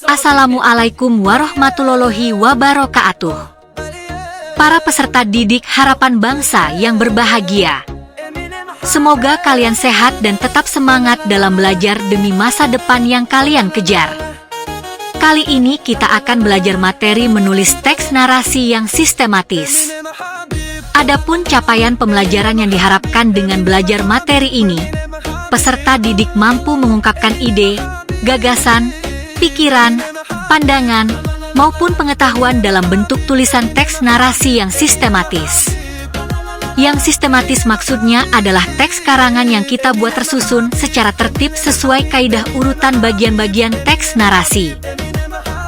Assalamualaikum warahmatullahi wabarakatuh. Para peserta didik harapan bangsa yang berbahagia. Semoga kalian sehat dan tetap semangat dalam belajar demi masa depan yang kalian kejar. Kali ini kita akan belajar materi menulis teks narasi yang sistematis. Adapun capaian pembelajaran yang diharapkan dengan belajar materi ini, peserta didik mampu mengungkapkan ide, gagasan, pikiran, pandangan, maupun pengetahuan dalam bentuk tulisan teks narasi yang sistematis. Yang sistematis maksudnya adalah teks karangan yang kita buat tersusun secara tertib sesuai kaidah urutan bagian-bagian teks narasi.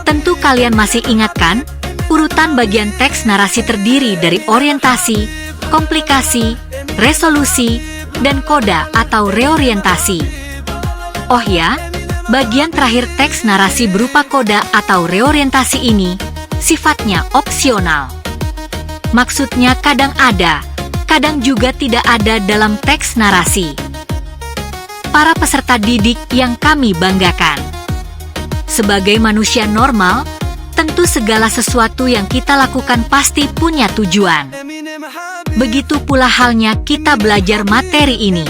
Tentu kalian masih ingat kan? Urutan bagian teks narasi terdiri dari orientasi, komplikasi, resolusi, dan koda atau reorientasi. Oh ya, bagian terakhir teks narasi berupa koda atau reorientasi ini sifatnya opsional. Maksudnya kadang ada, kadang juga tidak ada dalam teks narasi. Para peserta didik yang kami banggakan. Sebagai manusia normal, tentu segala sesuatu yang kita lakukan pasti punya tujuan. Begitu pula halnya kita belajar materi ini.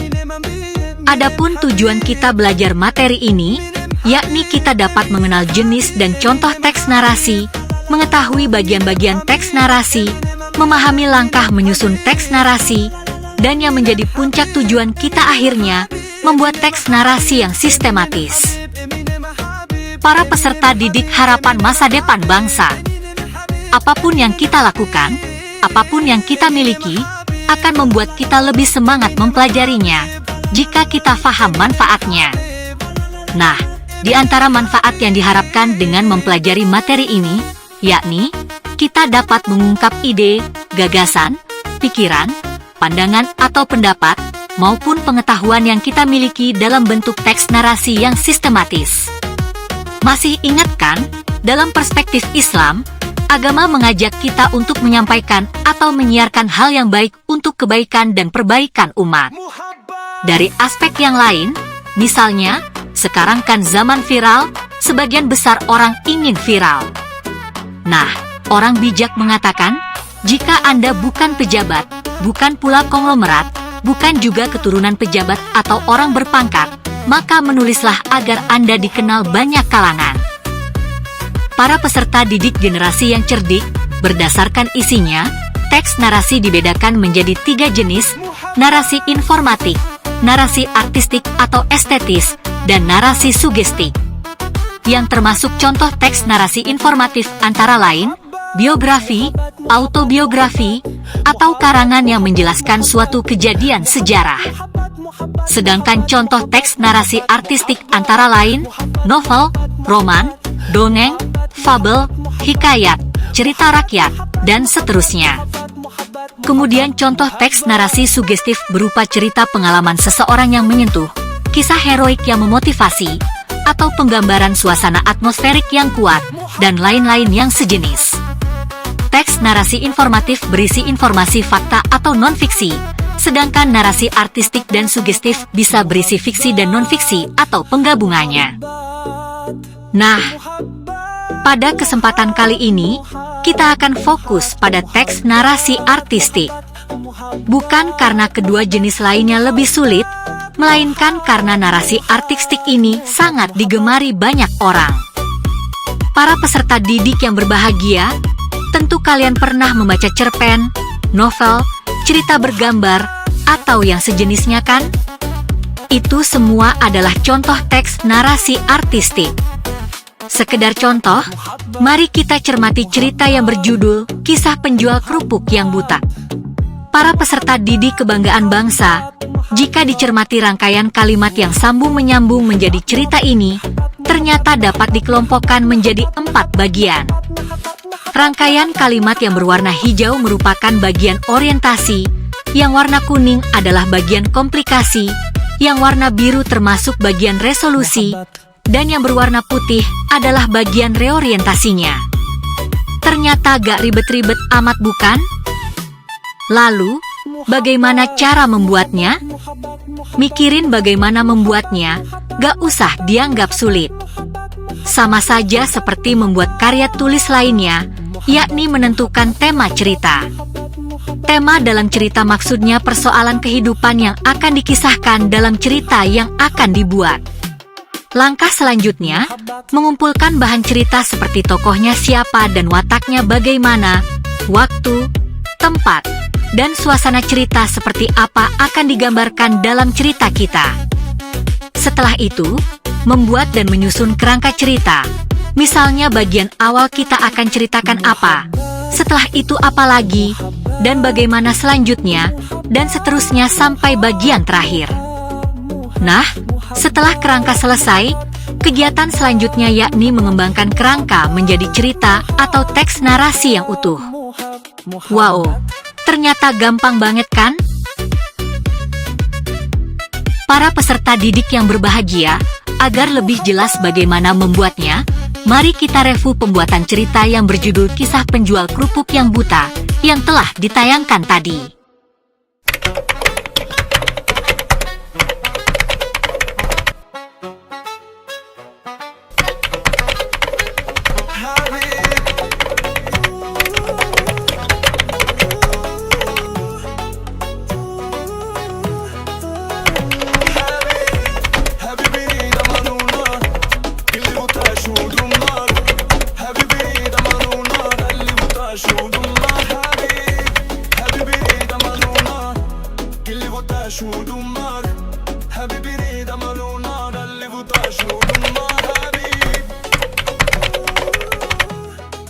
Adapun tujuan kita belajar materi ini, yakni kita dapat mengenal jenis dan contoh teks narasi, mengetahui bagian-bagian teks narasi, memahami langkah menyusun teks narasi, dan yang menjadi puncak tujuan kita akhirnya, membuat teks narasi yang sistematis. Para peserta didik harapan masa depan bangsa. Apapun yang kita lakukan, apapun yang kita miliki, akan membuat kita lebih semangat mempelajarinya jika kita paham manfaatnya. Nah, di antara manfaat yang diharapkan dengan mempelajari materi ini, yakni kita dapat mengungkap ide, gagasan, pikiran, pandangan atau pendapat, maupun pengetahuan yang kita miliki dalam bentuk teks narasi yang sistematis. Masih ingat kan, dalam perspektif Islam, agama mengajak kita untuk menyampaikan atau menyiarkan hal yang baik untuk kebaikan dan perbaikan umat. Dari aspek yang lain, misalnya, sekarang kan zaman viral, sebagian besar orang ingin viral. Nah, orang bijak mengatakan, jika Anda bukan pejabat, bukan pula konglomerat, bukan juga keturunan pejabat atau orang berpangkat, maka menulislah agar Anda dikenal banyak kalangan. Para peserta didik generasi yang cerdik, berdasarkan isinya, teks narasi dibedakan menjadi 3 jenis, narasi informatif, narasi artistik atau estetis, dan narasi sugestif. Yang termasuk contoh teks narasi informatif antara lain, biografi, autobiografi, atau karangan yang menjelaskan suatu kejadian sejarah. Sedangkan contoh teks narasi artistik antara lain, novel, roman, dongeng, fabel, hikayat, cerita rakyat, dan seterusnya. Kemudian contoh teks narasi sugestif berupa cerita pengalaman seseorang yang menyentuh, kisah heroik yang memotivasi, atau penggambaran suasana atmosferik yang kuat, dan lain-lain yang sejenis. Teks narasi informatif berisi informasi fakta atau non-fiksi, sedangkan narasi artistik dan sugestif bisa berisi fiksi dan non-fiksi atau penggabungannya. Nah, pada kesempatan kali ini, kita akan fokus pada teks narasi artistik. Bukan karena kedua jenis lainnya lebih sulit, melainkan karena narasi artistik ini sangat digemari banyak orang. Para peserta didik yang berbahagia, tentu kalian pernah membaca cerpen, novel, cerita bergambar, atau yang sejenisnya kan? Itu semua adalah contoh teks narasi artistik. Sekedar contoh, mari kita cermati cerita yang berjudul Kisah Penjual Kerupuk yang Buta. Para peserta didik kebanggaan bangsa, jika dicermati rangkaian kalimat yang sambung-menyambung menjadi cerita ini, ternyata dapat dikelompokkan menjadi 4 bagian. Rangkaian kalimat yang berwarna hijau merupakan bagian orientasi, yang warna kuning adalah bagian komplikasi, yang warna biru termasuk bagian resolusi, dan yang berwarna putih adalah bagian reorientasinya. Ternyata gak ribet-ribet amat bukan? Lalu, bagaimana cara membuatnya? Mikirin bagaimana membuatnya, gak usah dianggap sulit. Sama saja seperti membuat karya tulis lainnya, yakni menentukan tema cerita. Tema dalam cerita maksudnya persoalan kehidupan yang akan dikisahkan dalam cerita yang akan dibuat. Langkah selanjutnya, mengumpulkan bahan cerita seperti tokohnya siapa dan wataknya bagaimana, waktu, tempat, dan suasana cerita seperti apa akan digambarkan dalam cerita kita. Setelah itu, membuat dan menyusun kerangka cerita. Misalnya bagian awal kita akan ceritakan apa, setelah itu apa lagi, dan bagaimana selanjutnya, dan seterusnya sampai bagian terakhir. Nah, setelah kerangka selesai, kegiatan selanjutnya yakni mengembangkan kerangka menjadi cerita atau teks narasi yang utuh. Wow, ternyata gampang banget kan? Para peserta didik yang berbahagia, agar lebih jelas bagaimana membuatnya, mari kita review pembuatan cerita yang berjudul Kisah Penjual Kerupuk yang Buta, yang telah ditayangkan tadi.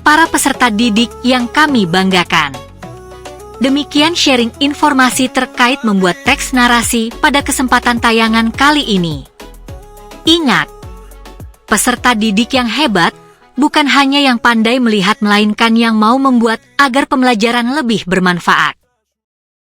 Para peserta didik yang kami banggakan. Demikian sharing informasi terkait membuat teks narasi pada kesempatan tayangan kali ini. Ingat, peserta didik yang hebat bukan hanya yang pandai melihat melainkan yang mau membuat agar pembelajaran lebih bermanfaat.